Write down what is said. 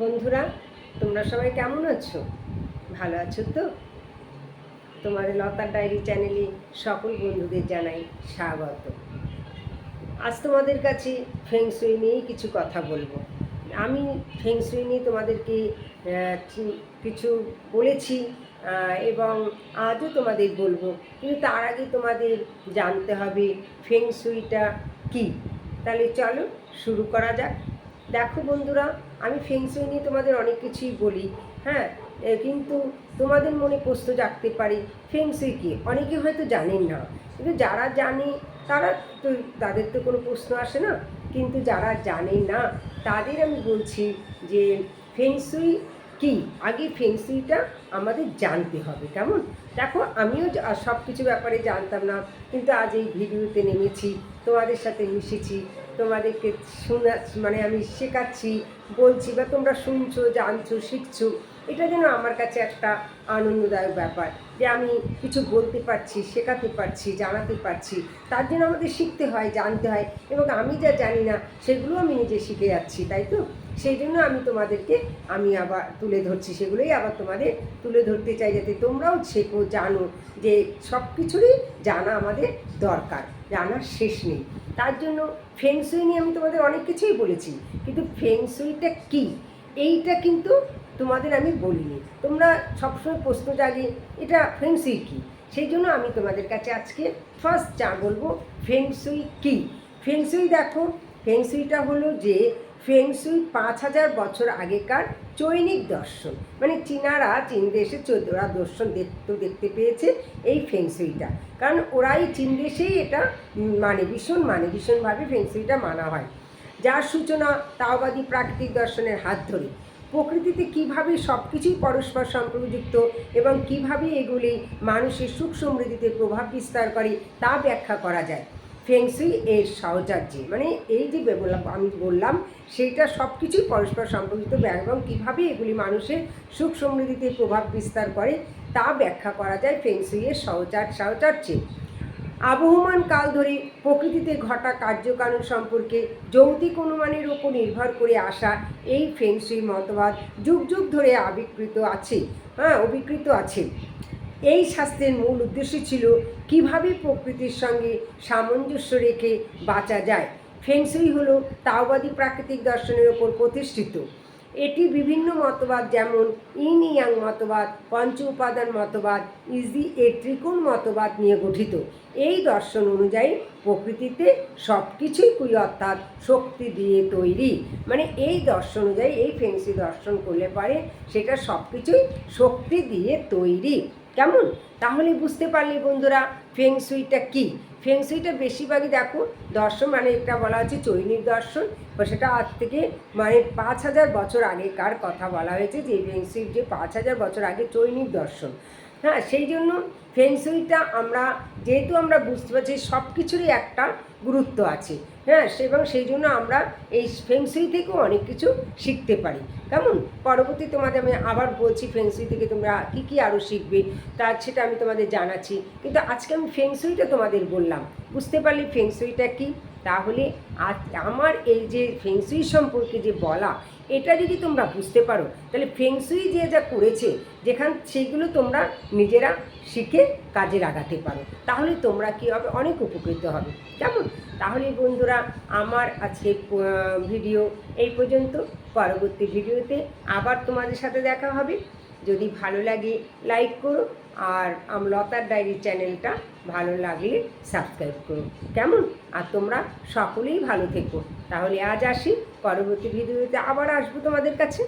বন্ধুরা, তোমরা সবাই কেমন আছো? ভালো আছো তো? তোমাদের লতার ডায়েরি চ্যানেলে সকল বন্ধুদের জানাই স্বাগত। আজ তোমাদের কাছে ফেংশুই নিয়েই কিছু কথা বলবো। আমি ফেংশুই নিয়ে তোমাদেরকে কিছু বলেছি এবং আজও তোমাদের বলবো, কিন্তু তার আগে তোমাদের জানতে হবে ফেংশুইটা কী। তাহলে চলো শুরু করা যাক। দেখো বন্ধুরা, আমি ফেংশুই নিয়ে তোমাদের অনেক কিছুই বলি, হ্যাঁ, কিন্তু তোমাদের মনে প্রশ্ন জাগতে পারে ফেংশুই কী। অনেকে হয়তো জানেন না, কিন্তু যারা জানে তারা তো, তাদের তো কোনো প্রশ্ন আসে না। কিন্তু যারা জানে না তাদের আমি বলছি যে ফেংশুই কী, আগে ফেংশুইটা আমাদের জানতে হবে। কেমন? দেখো, আমিও সব কিছু ব্যাপারে জানতাম না, কিন্তু আজ এই ভিডিওতে নেমেছি, তোমাদের সাথে মিশেছি, তোমাদেরকে মানে আমি শেখাচ্ছি, বলছি, বা তোমরা শুনছো, জানছো, শিখছো। এটা যেন আমার কাছে একটা আনন্দদায়ক ব্যাপার যে আমি কিছু বলতে পারছি, শেখাতে পারছি, জানাতে পারছি। তার জন্য আমাদের শিখতে হয়, জানতে হয়, এবং আমি যা জানি না সেগুলো আমি নিজে শিখে যাচ্ছি, তাই তো? সেই জন্য আমি তোমাদেরকে আবার তুলে ধরছি, সেগুলোই আবার তোমাদের তুলে ধরতে চাই, যাতে তোমরাও শেখো, জানো যে সব কিছুরই জানা আমাদের দরকার, জানার শেষ নেই। তার জন্য ফেংশুই নিয়ে আমি তোমাদের অনেক কিছুই বলেছি, কিন্তু ফেংশুইটা কী এইটা কিন্তু তোমাদের আমি বলিনি। তোমরা সবসময় প্রশ্ন জাগে এটা ফেংশুই কী, সেই জন্য আমি তোমাদের কাছে আজকে ফার্স্ট যা বলবো ফেংশুই কী। ফেংশুই দেখো, ফেংশুইটা হলো যে ফেংশুই 5,000 বছর আগেকার চৈনিক দর্শন। মানে চীন দেশে ওরা দর্শন দেখতে পেয়েছে এই ফেংশুইটা, কারণ ওরাই চীন দেশেই এটা ভীষণভাবে ফেংশুইটা মানা হয়, যার সূচনা তাওবাদী প্রাকৃতিক দর্শনের হাত ধরে। প্রকৃতিতে কীভাবে সব কিছুই পরস্পর সম্পর্কযুক্ত এবং কীভাবে এগুলি মানুষের সুখ সমৃদ্ধিতে প্রভাব বিস্তার করে তা ব্যাখ্যা করা যায় ফেংশুই এর সাহচর্যে। মানে এই যে আমি বললাম সেইটা সব কিছুই পরস্পর সম্পর্কিত, এবং কীভাবে এগুলি মানুষের সুখ সমৃদ্ধিতে প্রভাব বিস্তার করে তা ব্যাখ্যা করা যায় ফেংশুই এর সাহচর্যে। আবহমান কাল ধরে প্রকৃতিতে ঘটা কার্যকারণ সম্পর্কে যৌক্তিক অনুমানের উপর নির্ভর করে আসা এই ফেংশুই মতবাদ যুগ যুগ ধরে অবিকৃত আছে। এই শাস্ত্রের মূল উদ্দেশ্য ছিল কিভাবে প্রকৃতির সঙ্গে সামঞ্জস্য রেখে বাঁচা যায়। ফেংশুই হলো তাওবাদী প্রাকৃতিক দর্শনের ওপর প্রতিষ্ঠিত। এটি বিভিন্ন মতবাদ, যেমন ইন ইয়াং মতবাদ, পঞ্চ উপাদান মতবাদ, ত্রিকোণ মতবাদ নিয়ে গঠিত। এই দর্শন অনুযায়ী প্রকৃতিতে সব কিছুই অর্থাৎ শক্তি দিয়ে তৈরি। মানে এই দর্শন অনুযায়ী, এই ফেংশুই দর্শন করলে পারে সেটা সব কিছুই শক্তি দিয়ে তৈরি। কেমন? তাহলে বুঝতে পারলে বন্ধুরা ফেংশুইটা কী। ফেংশুইটা বেশিরভাগই দেখো দর্শন, মানে একটা বলা হচ্ছে চৈনিক দর্শন, বা সেটা আজ থেকে 5,000 বছর আগেকার কথা বলা হয়েছে, যে ফেংশুই যে 5,000 বছর আগে চৈনিক দর্শন। হ্যাঁ, সেই জন্য ফেংশুইটা যেহেতু আমরা বুঝতে পারছি সব কিছুরই একটা গুরুত্ব আছে, হ্যাঁ, এবং সেই জন্য আমরা এই ফেংশুই থেকেও অনেক কিছু শিখতে পারি। কেমন? পরবর্তী তোমাদের আমি আবার বলছি ফেংশুই থেকে তোমরা কী কী আরও শিখবে, সেটা আমি তোমাদের জানাচ্ছি, কিন্তু আজকে আমি ফেংশুইটা তোমাদের বললাম। বুঝতে পারলে ফেংশুইটা কী? তাহলে আমার এই যে ফেংশুই সম্পর্কে যে বলা, এটা যদি তোমরা বুঝতে পারো, তাহলে ফেংশুই যা করেছে সেগুলো তোমরা নিজেরা শিখে কাজে লাগাতে পারো, তাহলে তোমরা কী হবে, অনেক উপকৃত হবে। কেমন? তাহলে বন্ধুরা, আমার আজকে ভিডিও এই পর্যন্ত। পরবর্তী ভিডিওতে আবার তোমাদের সাথে দেখা হবে। যদি ভালো লাগে লাইক করো, আর লতার ডায়েরি চ্যানেলটা ভালো লাগলে সাবস্ক্রাইব করো। কেমন? আর তোমরা সকলেই ভালো থেকো। তাহলে আজ আসি, পরবর্তী ভিডিওতে আবার আসবো তোমাদের কাছে।